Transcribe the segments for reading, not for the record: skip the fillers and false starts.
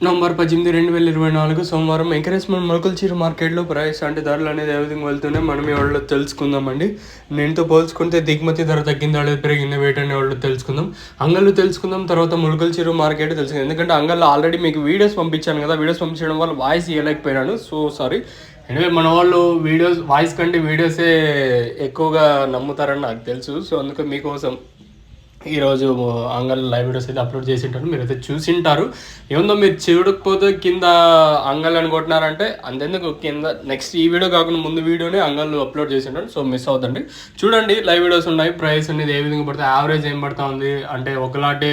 November 18, 2024 సోమవారం encouragement మొలకల్చీరు మార్కెట్లో price అంటే ధరలు అనేది ఏ విధంగా వెళ్తున్నాయి మనం వాళ్ళు తెలుసుకుందామండి. నేనుతో పోల్చుకుంటే దిగుమతి ధర తగ్గిందా లేదా పెరిగిందా వేట అనే వాళ్ళు తెలుసుకుందాం. అంగళ్ళు తెలుసుకుందాం, తర్వాత మొలకల్చీరు మార్కెట్ తెలుసుకుందాం. ఎందుకంటే అంగళ్ళు ఆల్రెడీ మీకు వీడియోస్ పంపించాను కదా, వీడియోస్ పంపించడం వల్ల వాయిస్ ఇవ్వలేకపోయినాను, సో సారీ. ఎనివే మన వాళ్ళు వీడియోస్ వాయిస్ కంటే వీడియోసే ఎక్కువగా నమ్ముతారని నాకు తెలుసు. సో అందుకే మీకోసం ఈరోజు అంగల్ లైవ్ వీడియోస్ అయితే అప్లోడ్ చేసి ఉంటాను, మీరైతే చూసింటారు. ఏముందో మీరు చూడకపోతే కింద అంగల్ అని కొట్టినారంటే అంతెందుకు కింద నెక్స్ట్ ఈ వీడియో కాకుండా ముందు వీడియోనే అంగల్ అప్లోడ్ చేసి ఉంటాను. సో మిస్ అవుతుంది, చూడండి. లైవ్ వీడియోస్ ఉన్నాయి, ప్రైస్ అనేది ఏ విధంగా పడుతుంది, యావరేజ్ ఏం పడుతూ ఉంది అంటే ఒకలాంటి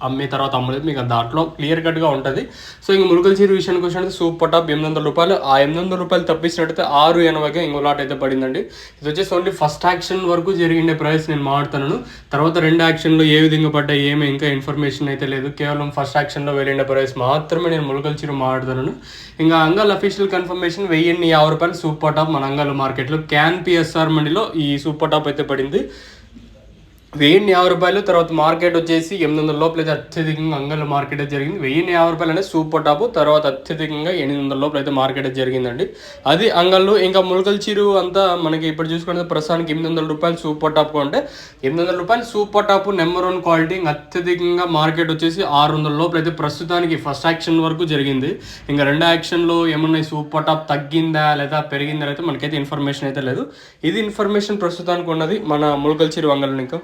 అమ్మే తర్వాత అమ్మలేదు మీకు దాంట్లో క్లియర్ కట్గా ఉంటుంది. సో ఇంక మురుగల్ చీర విషయానికి వచ్చినట్టు సూపర్ టాప్ 800 రూపాయలు. ఆ 800 రూపాయలు తప్పించినట్టయితే 680గా ఇంకో లాట్ అయితే పడిందండి. ఇది వచ్చేసి ఓన్లీ ఫస్ట్ యాక్షన్ వరకు జరిగిండే ప్రైస్ నేను మాట్లాడుతున్నాను. తర్వాత రెండు యాక్షన్లో ఏ విధంగా పడ్డాయి ఏమీ ఇంకా ఇన్ఫర్మేషన్ అయితే లేదు. కేవలం ఫస్ట్ యాక్షన్లో వెళ్ళిన ప్రైస్ మాత్రమే నేను మురుగల్ చీర మాట్లాడుతున్నాను. ఇంకా అంగల్ అఫీషియల్ కన్ఫర్మేషన్ 1050 రూపాయలు సూపర్ టాప్ మన అంగల్ మార్కెట్లో క్యాన్ పిఎస్ఆర్ మండిలో ఈ సూపర్ టాప్ అయితే పడింది 1050 రూపాయలు. తర్వాత మార్కెట్ వచ్చేసి 800 లోపల అయితే అత్యధికంగా అంగల్ మార్కెట్ అయితే జరిగింది. 1050 రూపాయలు అనేది సూపర్ టాప్. తర్వాత అత్యధికంగా 800 లోపల అయితే మార్కెట్ అయితే జరిగిందండి. అది అంగళ్ళు. ఇంకా ములకల్ చీరు అంతా మనకి ఇప్పుడు చూసుకుంటే ప్రస్తుతానికి 800 రూపాయలు సూపర్ టాప్ అంటే 800 రూపాయలు సూపర్ టాప్ నెంబర్ 1 క్వాలిటీ. ఇంకా అత్యధికంగా మార్కెట్ వచ్చేసి 600 లోపల అయితే ప్రస్తుతానికి ఫస్ట్ యాక్షన్ వరకు జరిగింది. ఇంకా రెండో యాక్షన్లో ఏమన్నాయి సూపర్ టాప్ తగ్గిందా లేదా పెరిగిందా అయితే మనకైతే ఇన్ఫర్మేషన్ అయితే లేదు. ఇది ఇన్ఫర్మేషన్ ప్రస్తుతానికి ఉన్నది మన ములకల్ చీరు అంగళ్ళు. ఇంకా